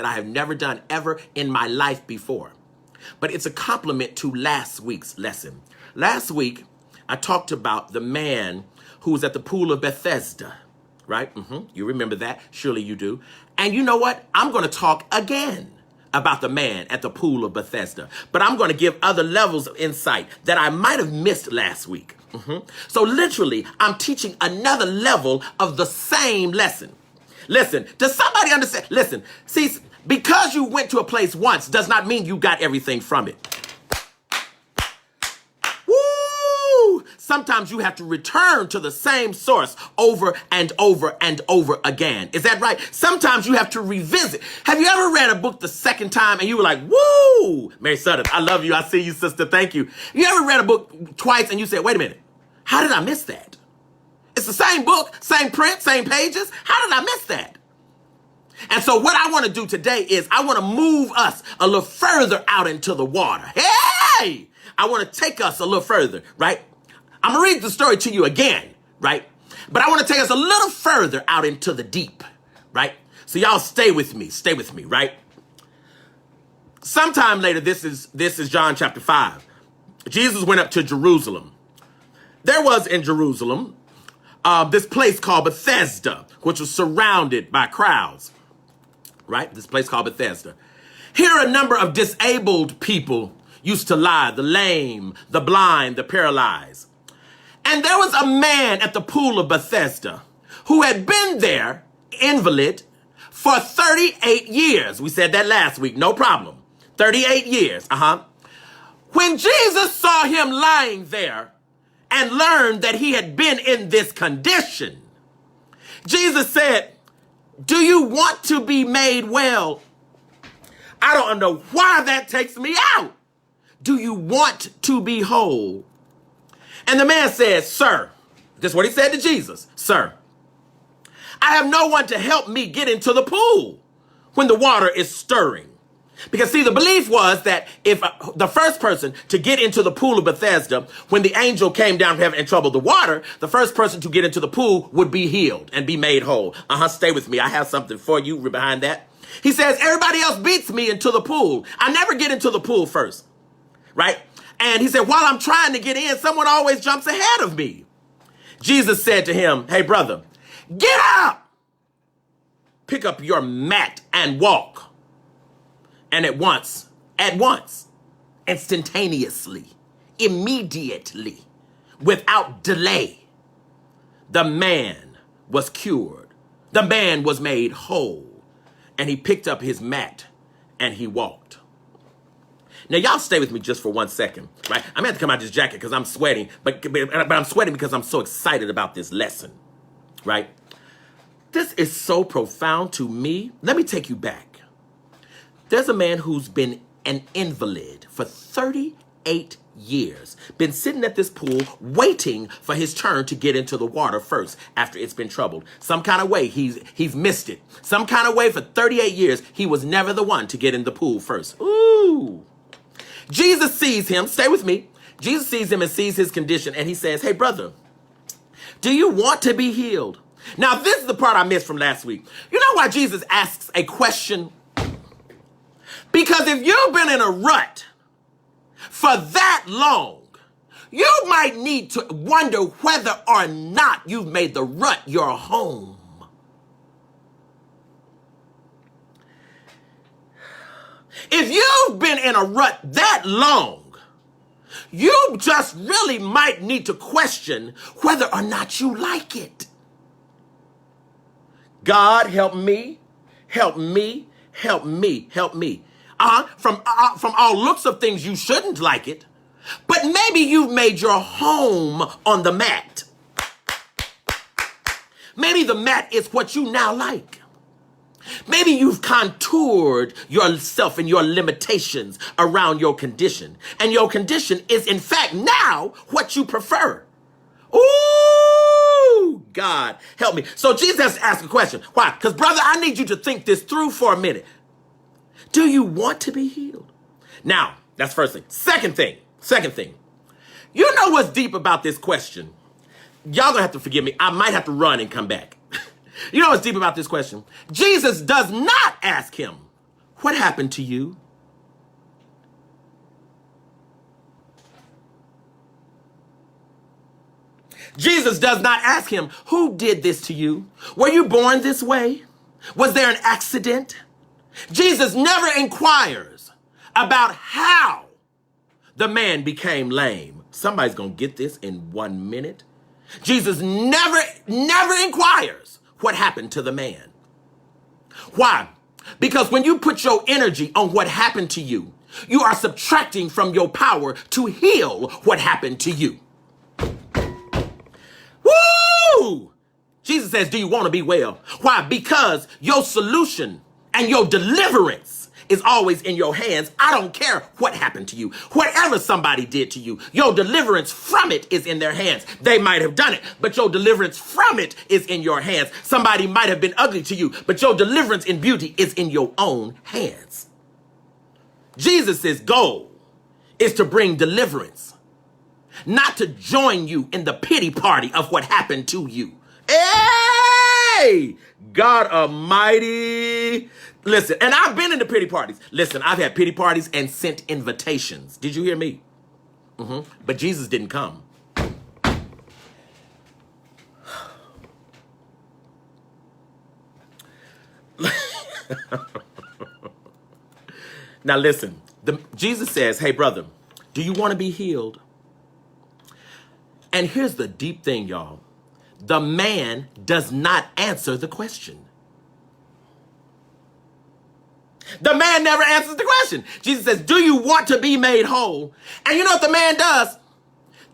that I have never done ever in my life before. But it's a complement to last week's lesson. Last week, I talked about the man who was at the pool of Bethesda, right? You remember that. Surely you do. And you know what? I'm going to talk again about the man at the pool of Bethesda. But I'm going to give other levels of insight that I might have missed last week. So literally, I'm teaching another level of the same lesson. Listen, does somebody understand? Listen, see, because you went to a place once does not mean you got everything from it. Woo! Sometimes you have to return to the same source over and over and over again. Is that right? Sometimes you have to revisit. Have you ever read a book the second time and you were like, woo! Mary Sutton, I love you. I see you, sister. Thank you. You ever read a book twice and you said, wait a minute, how did I miss that? It's the same book, same print, same pages. How did I miss that? And so what I want to do today is I want to move us a little further out into the water. Hey! I want to take us a little further, right? I'm going to read the story to you again, right? But I want to take us a little further out into the deep, right? So y'all stay with me, right? Sometime later, this is John chapter 5. Jesus went up to Jerusalem. There was in Jerusalem this place called Bethesda, which was surrounded by crowds. Right? This place called Bethesda. Here a number of disabled people used to lie, the lame, the blind, the paralyzed. And there was a man at the pool of Bethesda who had been there, invalid, for 38 years. We said that last week, no problem. 38 years, When Jesus saw him lying there and learned that he had been in this condition, Jesus said, do you want to be made well? I don't know why that takes me out. Do you want to be whole? And the man said, sir, this is what he said to Jesus. Sir, I have no one to help me get into the pool when the water is stirring. Because see, the belief was that if the first person to get into the pool of Bethesda, when the angel came down from heaven and troubled the water, the first person to get into the pool would be healed and be made whole. Stay with me. I have something for you behind that. He says, everybody else beats me into the pool. I never get into the pool first, right? And he said, while I'm trying to get in, someone always jumps ahead of me. Jesus said to him, hey, brother, get up, pick up your mat and walk. And at once, instantaneously, immediately, without delay, the man was cured. The man was made whole. And he picked up his mat and he walked. Now, y'all stay with me just for 1 second, right? I'm going to have to come out of this jacket because I'm sweating, but I'm sweating because I'm so excited about this lesson, right? This is so profound to me. Let me take you back. There's a man who's been an invalid for 38 years, been sitting at this pool waiting for his turn to get into the water first after it's been troubled. Some kind of way he's missed it. Some kind of way for 38 years, he was never the one to get in the pool first. Ooh. Jesus sees him. Stay with me. Jesus sees him and sees his condition, and he says, hey, brother, do you want to be healed? Now, this is the part I missed from last week. You know why Jesus asks a question? Because if you've been in a rut for that long, you might need to wonder whether or not you've made the rut your home. If you've been in a rut that long, you just really might need to question whether or not you like it. God, help me, help me, help me, help me. From all looks of things, you shouldn't like it, but maybe you've made your home on the mat. Maybe the mat is what you now like. Maybe you've contoured yourself and your limitations around your condition, and your condition is in fact now what you prefer. Ooh, God, help me. So Jesus has to ask a question. Why? Because, brother, I need you to think this through for a minute. Do you want to be healed? Now, that's first thing. Second thing. You know what's deep about this question? Y'all gonna have to forgive me. I might have to run and come back. You know what's deep about this question? Jesus does not ask him, what happened to you? Jesus does not ask him, who did this to you? Were you born this way? Was there an accident? Jesus never inquires about how the man became lame. Somebody's going to get this in 1 minute. Jesus never inquires what happened to the man. Why? Because when you put your energy on what happened to you, you are subtracting from your power to heal what happened to you. Woo! Jesus says, do you want to be well? Why? Because your solution and your deliverance is always in your hands. I don't care what happened to you. Whatever somebody did to you, your deliverance from it is in their hands. They might have done it, but your deliverance from it is in your hands. Somebody might have been ugly to you, but your deliverance in beauty is in your own hands. Jesus' goal is to bring deliverance, not to join you in the pity party of what happened to you. Hey, God Almighty. Listen, and I've been in the pity parties. Listen, I've had pity parties and sent invitations. Did you hear me? But Jesus didn't come. Now listen, Jesus says, hey brother, do you want to be healed? And here's the deep thing, y'all. The man does not answer the question. The man never answers the question. Jesus says, do you want to be made whole? And you know what the man does?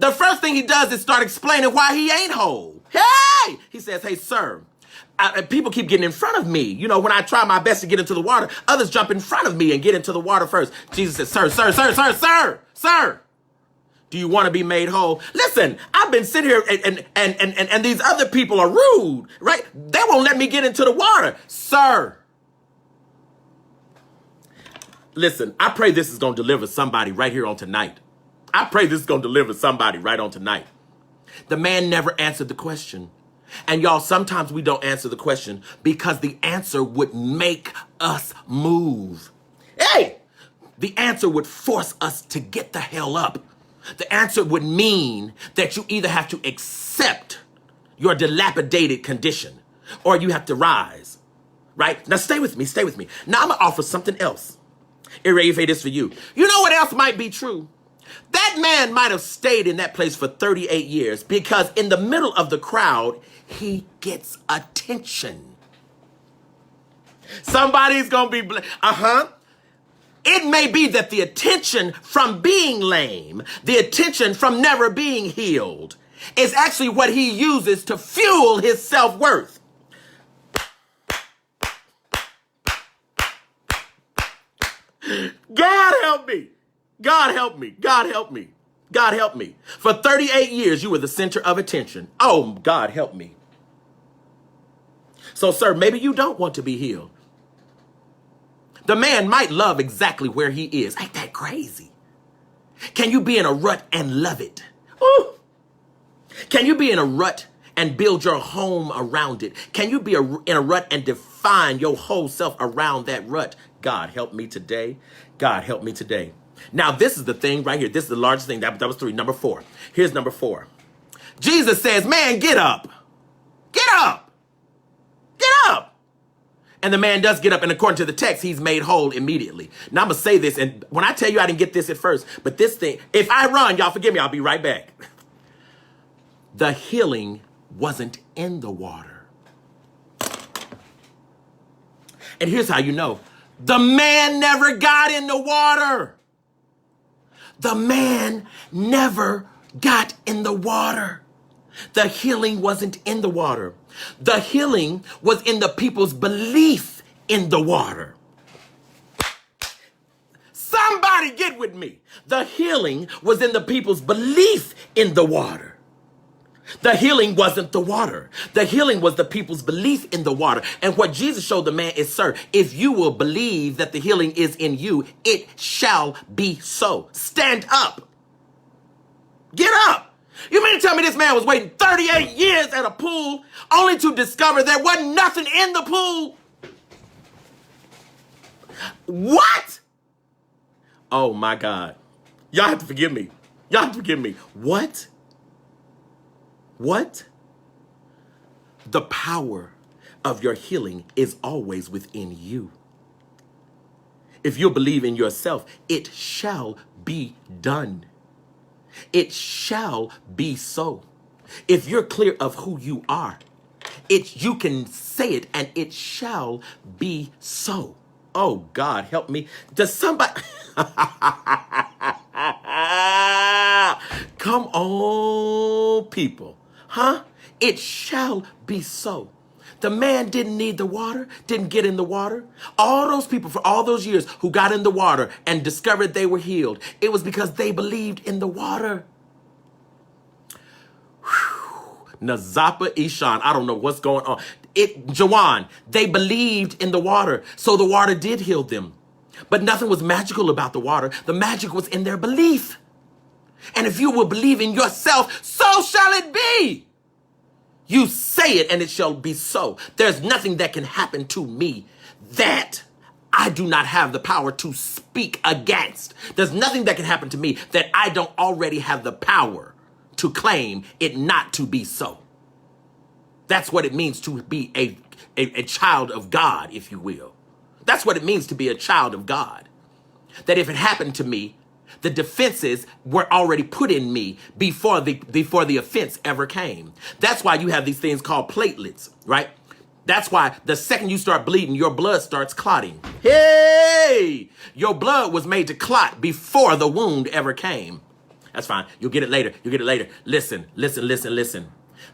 The first thing he does is start explaining why he ain't whole. Hey! He says, hey, sir, people keep getting in front of me. You know, when I try my best to get into the water, others jump in front of me and get into the water first. Jesus says, sir. Do you want to be made whole? Listen, I've been sitting here and these other people are rude, right? They won't let me get into the water. Sir. Listen, I pray this is going to deliver somebody right here on tonight. I pray this is going to deliver somebody right on tonight. The man never answered the question. And y'all, sometimes we don't answer the question because the answer would make us move. Hey, the answer would force us to get the hell up. The answer would mean that you either have to accept your dilapidated condition or you have to rise, right? Now stay with me. Now I'm going to offer something else. Irrelevant is for you. You know what else might be true? That man might have stayed in that place for 38 years because in the middle of the crowd, he gets attention. Somebody's going to be, It may be that the attention from being lame, the attention from never being healed, is actually what he uses to fuel his self-worth. God help me. God help me. God help me. God help me. For 38 years, you were the center of attention. Oh, God help me. So, sir, maybe you don't want to be healed. The man might love exactly where he is. Ain't that crazy? Can you be in a rut and love it? Ooh. Can you be in a rut and build your home around it? Can you be in a rut and define your whole self around that rut? God help me today. God help me today. Now, this is the thing right here. This is the largest thing. That was 3. Number 4. Here's number 4. Jesus says, man, get up. Get up. Get up. And the man does get up, and according to the text, he's made whole immediately. Now, I'm going to say this, and when I tell you I didn't get this at first, but this thing, if I run, y'all forgive me, I'll be right back. The healing wasn't in the water. And here's how you know. The man never got in the water. The man never got in the water. The healing wasn't in the water. The healing was in the people's belief in the water. Somebody get with me. The healing was in the people's belief in the water. The healing wasn't the water. The healing was the people's belief in the water. And what Jesus showed the man is, sir, if you will believe that the healing is in you, it shall be so. Stand up. Get up. You mean to tell me this man was waiting 38 years at a pool only to discover there wasn't nothing in the pool? What? Oh my God. Y'all have to forgive me. Y'all have to forgive me. What? What? The power of your healing is always within you. If you believe in yourself, it shall be done. It shall be so. If you're clear of who you are, you can say it and it shall be so. Oh God, help me. Does somebody come on, people? Huh? It shall be so. The man didn't need the water, didn't get in the water. All those people for all those years who got in the water and discovered they were healed, it was because they believed in the water. Nazapa Ishan, I don't know what's going on. Jawan, they believed in the water, so the water did heal them. But nothing was magical about the water. The magic was in their belief. And if you will believe in yourself, so shall it be. You say it and it shall be so. There's nothing that can happen to me that I do not have the power to speak against. There's nothing that can happen to me that I don't already have the power to claim it not to be so. That's what it means to be a child of God, if you will. That's what it means to be a child of God. That if it happened to me, the defenses were already put in me before the offense ever came. That's why you have these things called platelets, right? That's why the second you start bleeding, your blood starts clotting. Hey, your blood was made to clot before the wound ever came. That's fine. You'll get it later. You'll get it later. Listen.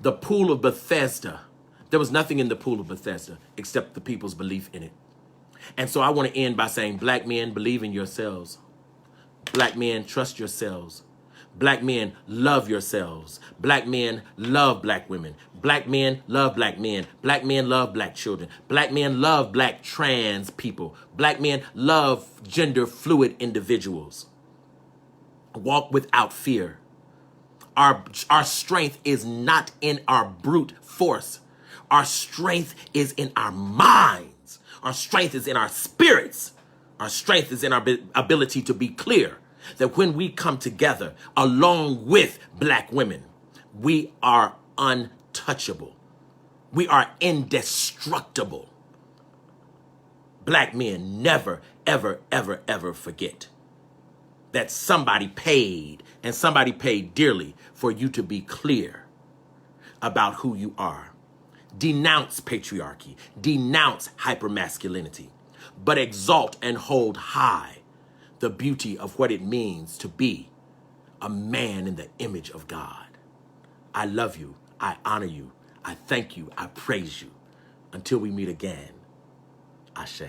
The pool of Bethesda, there was nothing in the pool of Bethesda except the people's belief in it. And so I want to end by saying, black men, believe in yourselves. Black men, trust yourselves. Black men, love yourselves. Black men, love black women. Black men, love black men. Black men, love black children. Black men, love black trans people. Black men, love gender fluid individuals. Walk without fear. Our strength is not in our brute force. Our strength is in our minds. Our strength is in our spirits. Our strength is in our ability to be clear that when we come together along with black women, we are untouchable. We are indestructible. Black men never, ever, ever, ever forget that somebody paid, and somebody paid dearly for you to be clear about who you are. Denounce patriarchy, denounce hypermasculinity, but exalt and hold high the beauty of what it means to be a man in the image of God. I love you. I honor you. I thank you. I praise you. Until we meet again, Ashe.